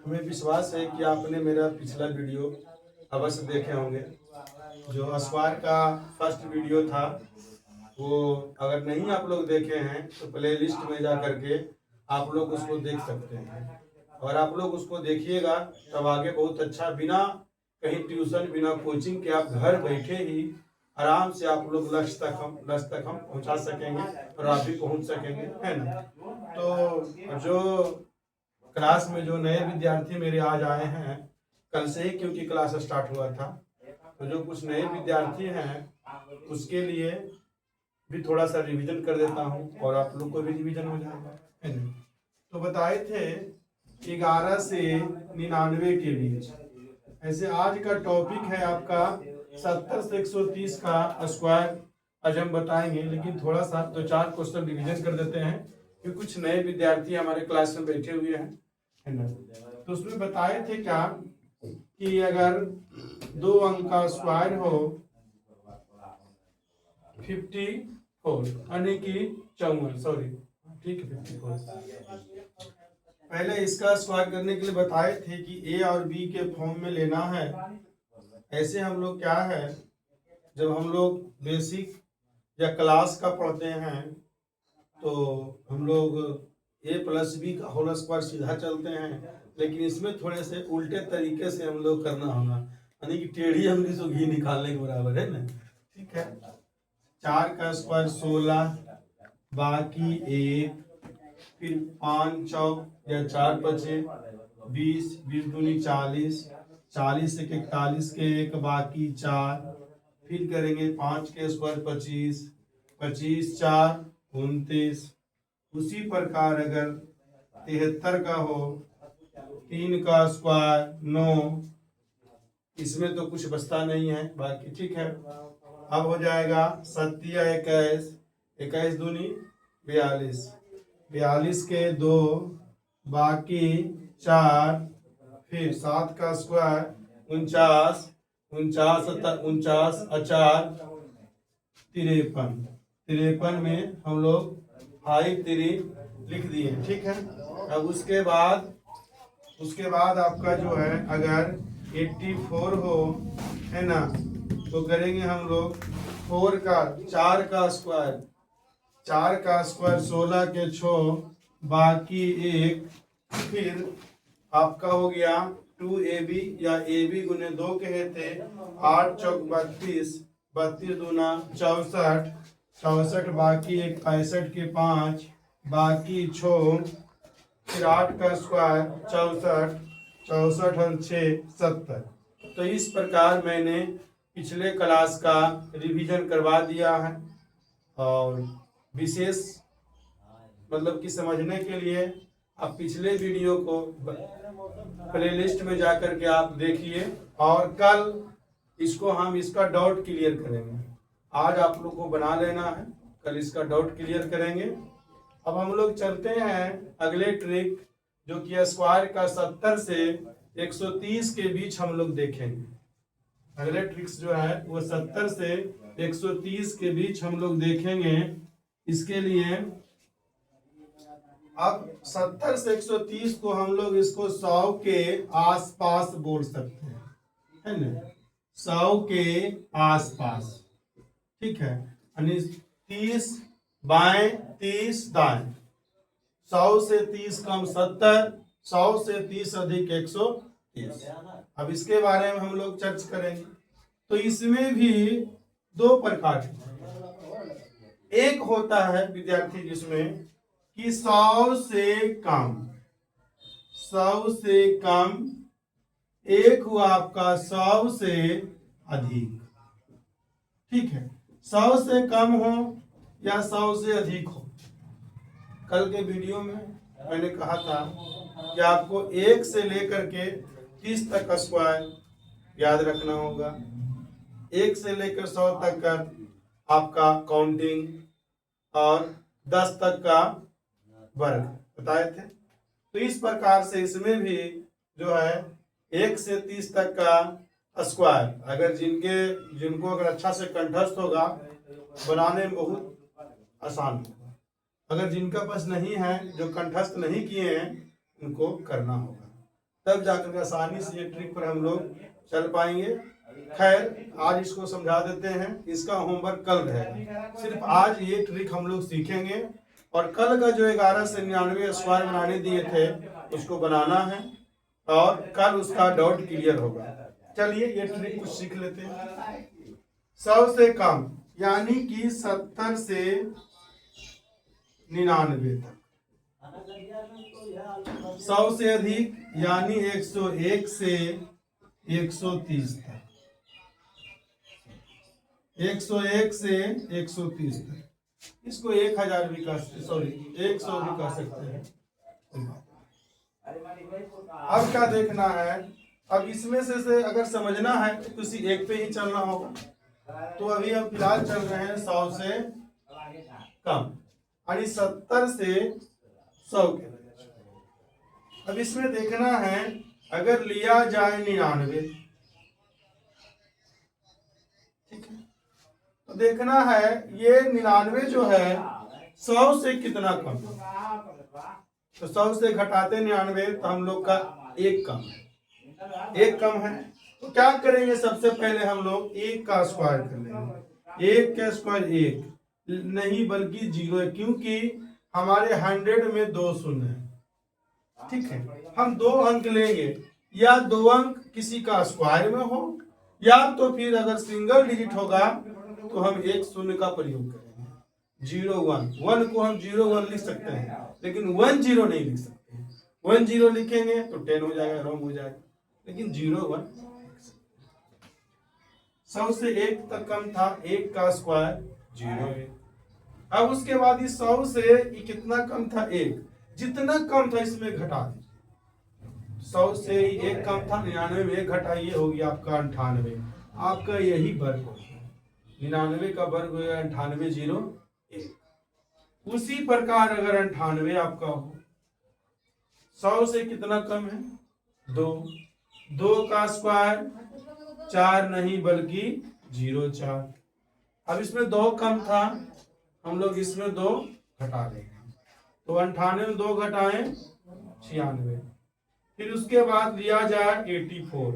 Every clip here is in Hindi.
हमें विश्वास है कि आपने मेरा पिछला वीडियो अवश्य देखे होंगे। जो स्क्वायर का फर्स्ट वीडियो था वो अगर नहीं आप लोग देखे हैं तो प्ले लिस्ट में जा करके आप लोग उसको देख सकते हैं। और आप लोग उसको देखिएगा तब आगे बहुत अच्छा, बिना कहीं ट्यूशन बिना कोचिंग के आप घर बैठे ही आराम से आप लोग लक्ष्य तक हम पहुंचा सकेंगे और आप भी पहुंच सकेंगे, है ना। तो जो क्लास में जो नए विद्यार्थी मेरे आज आए हैं, कल से ही क्योंकि क्लास स्टार्ट हुआ था, तो जो कुछ नए विद्यार्थी हैं उसके लिए भी थोड़ा सा रिवीजन कर देता हूँ और आप लोग को भी रिवीजन हो जाएगा, है ना। तो बताए थे 11 से 99 के बीच। ऐसे आज का टॉपिक है आपका 70 से 130 का स्क्वायर आज हम बताएंगे, लेकिन थोड़ा सा 2-4 क्वेश्चन रिवीजन कर देते हैं कि कुछ नए विद्यार्थी हमारे क्लास में बैठे हुए हैं, है ना। तो उसमें बताए थे क्या कि अगर 2 अंक का स्क्वायर हो 54 यानी कि 54, सॉरी ठीक है 54। पहले इसका स्क्वायर करने के लिए बताए थे कि ए और बी के फॉर्म में लेना है। ऐसे हम लोग क्या है, जब हम लोग बेसिक या क्लास का पढ़ते हैं तो हम लोग ए प्लस बी का होल स्क्वायर सीधा चलते हैं, लेकिन इसमें थोड़े से उल्टे तरीके से हम लोग करना होगा, यानी कि टेढ़ी अंगुली से घी निकालने के बराबर, है ना। ठीक है, 4 का स्क्वायर 16, बाकी 1, फिर 5 चौक या 4 पचे 20, 20 दूनी 40, 40 से 41 के 1, बाकी 4, फिर करेंगे 5 के स्क्वायर 25, 25 4 29। उसी प्रकार अगर 73 का हो 3 का स्क्वायर 9, इसमें तो कुछ बचता नहीं है, बाकी ठीक है। अब हो जाएगा 7 या 21, 21 दूनी 42, 42 के 2, बाकी 4, फिर 7 का स्क्वायर 49, 49 49 4 53, 53 में हम लोग 5 3 लिख दिए, ठीक है। अब उसके बाद आपका जो है अगर 84 हो, है ना, तो करेंगे हम लोग 4 का स्क्वायर 16 के 6, बाकी 1, फिर आपका हो गया 2ab या ab गुने 2 कहे थे 8 चौक 32, 32 दूना 64, 64 बाकी 1 65 के 5, बाकी 6, फिर 8 का स्क्वायर 64, 64 और 6 70। तो इस प्रकार मैंने पिछले क्लास का रिवीजन करवा दिया है, और विशेष मतलब कि समझने के लिए आप पिछले वीडियो को प्लेलिस्ट में जाकर के आप देखिए, और कल इसका डाउट क्लियर करेंगे। आज आप लोग को बना लेना है, कल इसका डाउट क्लियर करेंगे। अब हम लोग चलते हैं अगले ट्रिक, जो कि स्क्वायर का 70 से 130 के बीच हम लोग देखेंगे। अगले ट्रिक्स जो है वो 70 से 130 के बीच हम लोग देखेंगे। इसके लिए अब 70 से 130 को हम लोग इसको 100 के आसपास बोल सकते हैं, है ना, 100 के आसपास, ठीक है। यानी 30 बाएं 30 दाएं, 100 से 30 कम 70, 100 से 30 अधिक 130। अब इसके बारे में हम लोग चर्चा करेंगे। तो इसमें भी 2 प्रकार के, एक होता है विद्यार्थी जिसमें कि 100 से कम, 100 से कम, एक हुआ आपका 100 से अधिक, ठीक है। 100 से कम हो या 100 से अधिक हो, कल के वीडियो में मैंने कहा था कि आपको 1 से लेकर के 30 तक का स्क्वायर याद रखना होगा, 1 से लेकर 100 तक का आपका काउंटिंग, और 10 तक का वर्ग बताए थे। तो इस प्रकार से इसमें भी जो है 1 से 30 तक का स्क्वायर, अगर जिनको अगर अच्छा से कंठस्थ होगा बनाने में बहुत आसान होगा। अगर जिनका पास नहीं है, जो कंठस्थ नहीं किए हैं, इनको करना होगा, तब जाकर के आसानी से ये ट्रिक पर हम लोग चल पाएंगे। खैर आज इसको समझा देते हैं, इसका होमवर्क कल रहेगा। सिर्फ आज ये ट्रिक हम लोग सीखेंगे और कल का जो 1199 स्क्वायर बनाने दिए थे उसको बनाना है और कल उसका डाउट क्लियर होगा। चलिए ये ट्रिक कुछ सीख लेते हैं। 100 से कम यानी कि 70 से 99 तक, 100 से अधिक यानी 101 से 130 तक, 101 से 130 तक। इसको 1000 भी कह, सॉरी 100 भी कह सकते हैं। अब क्या देखना है, अब इसमें से अगर समझना है तो किसी एक पे ही चलना होगा। तो अभी हम फिलहाल चल रहे हैं 100 से कम यानी 70 से 100 के। अब इसमें देखना है अगर लिया जाए 99, ठीक है, तो देखना है ये 99 जो है 100 से कितना कम है। तो 100 से घटाते 99 तो हम लोग का एक कम है, एक कम है। तो क्या करेंगे, सबसे पहले हम लोग 1 का स्क्वायर कर लेंगे। 1 का स्क्वायर 1 नहीं बल्कि 0 है, क्योंकि हमारे 100 में 2 शून्य है, ठीक है। हम 2 अंक लेंगे, या 2 अंक किसी का स्क्वायर में हो या तो फिर अगर सिंगल डिजिट होगा तो हम एक शून्य का प्रयोग करेंगे। 0 1 1 को हम 0 1 लिख सकते हैं, लेकिन 1 0 नहीं लिख सकते। 1 0 लिखेंगे तो 10 हो जाएगा, रॉन्ग हो जाएगा, लेकिन 0 1 100 से 1 तक कम था, 1 का स्क्वायर 0 है। अब उसके बाद इस 100 से ये कितना कम था, 1, जितना कम था इसमें घटा दीजिए। 100 से 1 कम था, 99 में 1 घटाइए, हो गया आपका 98। आपका यही वर्ग हो गया, 99 का वर्ग हो गया 98 0 1। उसी प्रकार अगर 98 आपका हो, 100 से कितना कम है, 2, 2 का स्क्वायर 4 नहीं बल्कि 0 4। अब इसमें 2 कम था, हम लोग इसमें 2 घटा देंगे। तो 98 में 2 घटाएं 96। फिर उसके बाद लिया जाए 84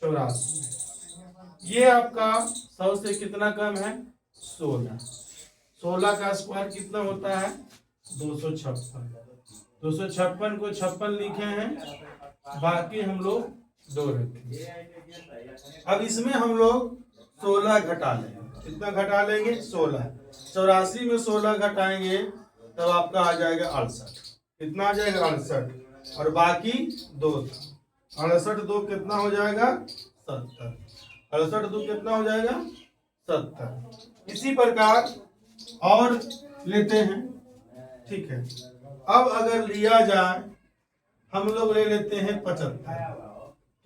84। ये आपका 100 से कितना कम है, 16। 16 का स्क्वायर कितना होता है, 256। 256 को 56 लिखे हैं, बाकी हम लोग 2 रखेंगे। अब इसमें हम लोग 16 घटा लेंगे। कितना घटा लेंगे, 16। 84 में 16 घटाएंगे तब आपका आ जाएगा 68। कितना आ जाएगा, 68, और बाकी 2 था। 68 2 कितना हो जाएगा, 70। 68 2 कितना हो जाएगा, 70। इसी प्रकार और लेते हैं, ठीक है। अब अगर लिया जाए, हम लोग ले लेते हैं 75।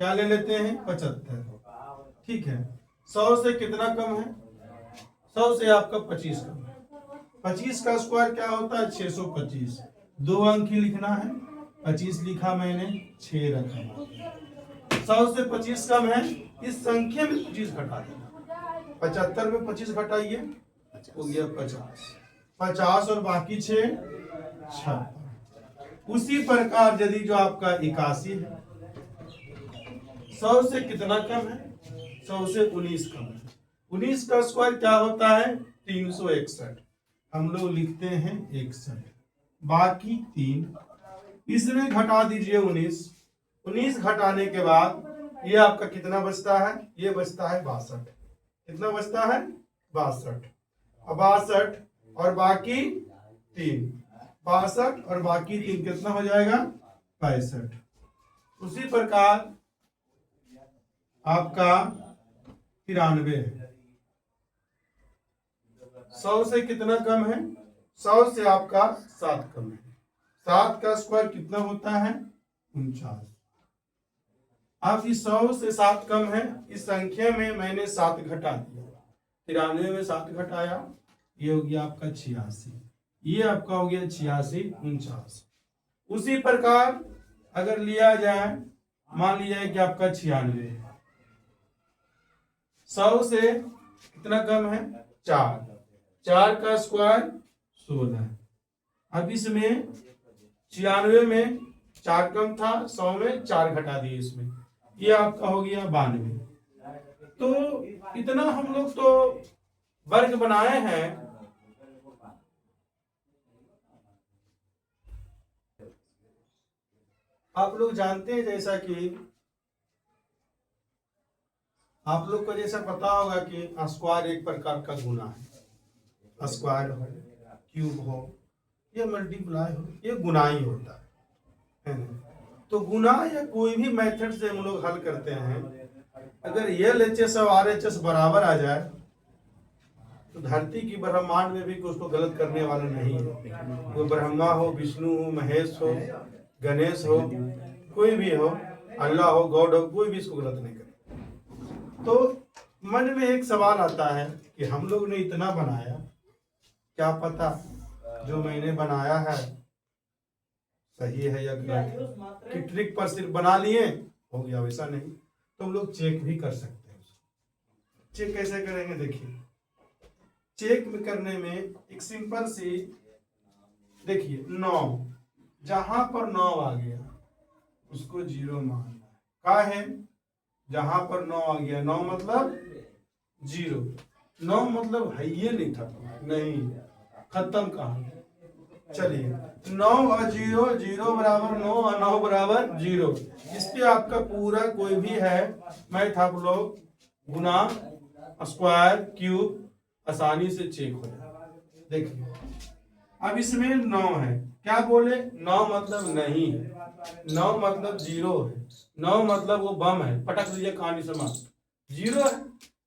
क्या ले लेते हैं, 75, ठीक है। 100 से कितना कम है, 100 से आपका 25 कम है। 25 का स्क्वायर क्या होता है, 625। 2 अंक ही लिखना है, 25 लिखा मैंने, 6 रखा। 100 से 25 कम है, इस संख्या में 25 घटा देना। 75 में 25 घटाइए, हो गया 50। 50 और बाकी 6 56। उसी प्रकार यदि जो आपका 81 है, 100 से कितना कम है, 100 से 19 कम है। 19 का स्क्वायर क्या होता है, 361। हम लोग लिखते हैं 61, बाकी 3। इसमें घटा दीजिए 19। 19 घटाने के बाद ये आपका कितना बचता है, ये बचता है 62। कितना बचता है, 62। अब 62 और बाकी 3, 62 और बाकी 3 कितना हो जाएगा, 65। उसी प्रकार आपका 93 है। 100 से कितना कम है, 100 से आपका 7 कम है। 7 का स्क्वायर कितना होता है, 49। अब इस 100 से 7 कम है, इस संख्या में मैंने 7 घटा दिया। 93 में 7 घटाया, ये हो गया आपका 86। ये आपका हो गया 86 49। उसी प्रकार अगर लिया जाए, मान लिया कि आपका 96 है, 100 से कितना कम है, 4। 4 का स्क्वायर 16। अब इसमें 96 में 4 कम था, 100 में 4 घटा दिए इसमें, ये आपका हो गया 92। तो इतना हम लोग तो वर्ग बनाए हैं। आप लोग जानते हैं जैसा कि आप लोग को जैसा पता होगा कि स्क्वायर एक प्रकार का गुना है, स्क्वायर हो, क्यूब हो या मल्टीप्लाई हो, ये गुना ही होता है ना। तो गुना या कोई भी मेथड से हम लोग हल करते हैं, अगर LHS और RHS बराबर आ जाए तो धरती की ब्रह्मांड में भी कुछ तो गलत करने वाला नहीं है। वो ब्रह्मा हो, विष्णु हो, महेश हो, गणेश हो, कोई भी हो, अल्लाह हो, गॉड हो, कोई भी इसको गलत नहीं करे। तो मन में एक सवाल आता है कि हम लोग ने इतना बनाया, क्या पता जो मैंने बनाया है सही है या गलत है, कि ट्रिक पर सिर्फ बना लिए हो गया, वैसा नहीं। तो हम लोग चेक भी कर सकते हैं। चेक कैसे करेंगे, देखिए चेक में करने में एक सिंपल सी, देखिए 9, जहां पर 9 आ गया उसको 0 मानना है। क्या है, जहां पर 9 आ गया, 9 मतलब 0, 9 मतलब है ये नहीं था, नहीं खत्म कहानी। चलिए 9 और 0, 0 बराबर 9 और 9 बराबर 0। इस पे आपका पूरा कोई भी है मैथ आप लोग गुना, स्क्वायर, क्यूब आसानी से चेक हो जाए। देखिए अब इसमें 9 है, क्या बोले, 9 मतलब नहीं है, 9 मतलब 0 है, 9 मतलब वो बम है, पटक दीजिए कहानी समाप्त। 0 है,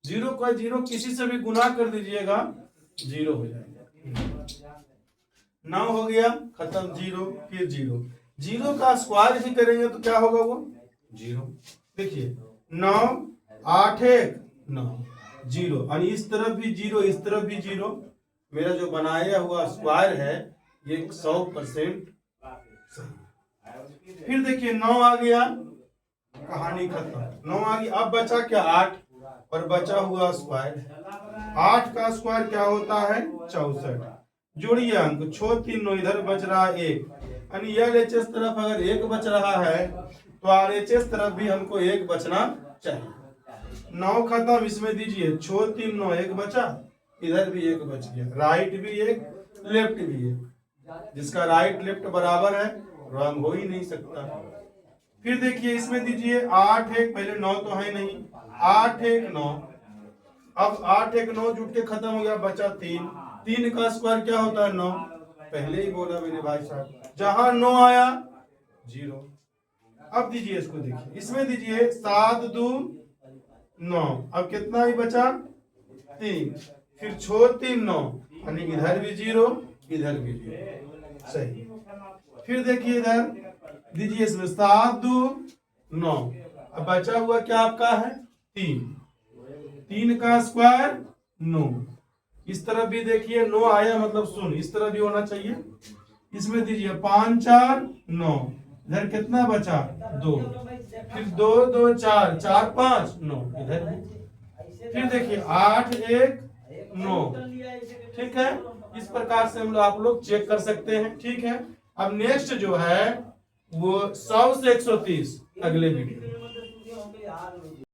0 को 0 किसी से भी गुना कर दीजिएगा 0 हो जाएगा। 9 हो गया खत्म, 0 फिर 0, 0 का स्क्वायर भी करेंगे तो क्या होगा, वो 0। देखिए 9 8 1 9 0, और इस तरफ भी 0, इस तरफ भी 0। मेरा जो बनाया हुआ स्क्वायर है ये 100% सही। फिर देखिए 9 आ गया, कहानी खत्म, 9 आ गया। अब बचा क्या, 8, और बचा हुआ स्क्वायर। 8 का स्क्वायर क्या होता है, 64। जोड़िए अंक, 6 3 9, इधर बच रहा 1, यानी LHS तरफ अगर 1 बच रहा है तो RHS तरफ भी हमको 1 बचना चाहिए। 9 खत्म, इसमें दीजिए 6 3 9, 1 बचा, इधर भी 1 बच गया, राइट भी 1, लेफ्ट भी 1। जिसका राइट लेफ्ट बराबर है रॉन्ग हो ही नहीं सकता। फिर देखिए इसमें दीजिए 8 1, पहले 9 तो है नहीं, 8 1 9, अब 8 1 9 जुट के खत्म हो गया, बचा 3। 3 का स्क्वायर क्या होता है, 9, पहले ही बोला मैंने भाई साहब, जहां 9 आया 0। अब दीजिए इसको, देखिए इसमें दीजिए 7 2 9, अब कितना ही बचा 3, फिर 6 3 9, यानी इधर भी 0 इधर भी 0, सही। फिर देखिए इधर दीजिए इसमें 7 2 9, अब बचा हुआ क्या आपका है 3, 3 का स्क्वायर 9, इस तरफ भी देखिए 9 आया मतलब 0, इस तरफ भी होना चाहिए। इसमें दीजिए 5 4 9, इधर कितना बचा 2, फिर 2 2 4 4 5 9, इधर भी। फिर देखिए 8 1 9, ठीक है। इस प्रकार से हम लोग आप लोग चेक कर सकते हैं, ठीक है। अब नेक्स्ट जो है वो 100 से 130 अगले वीडियो।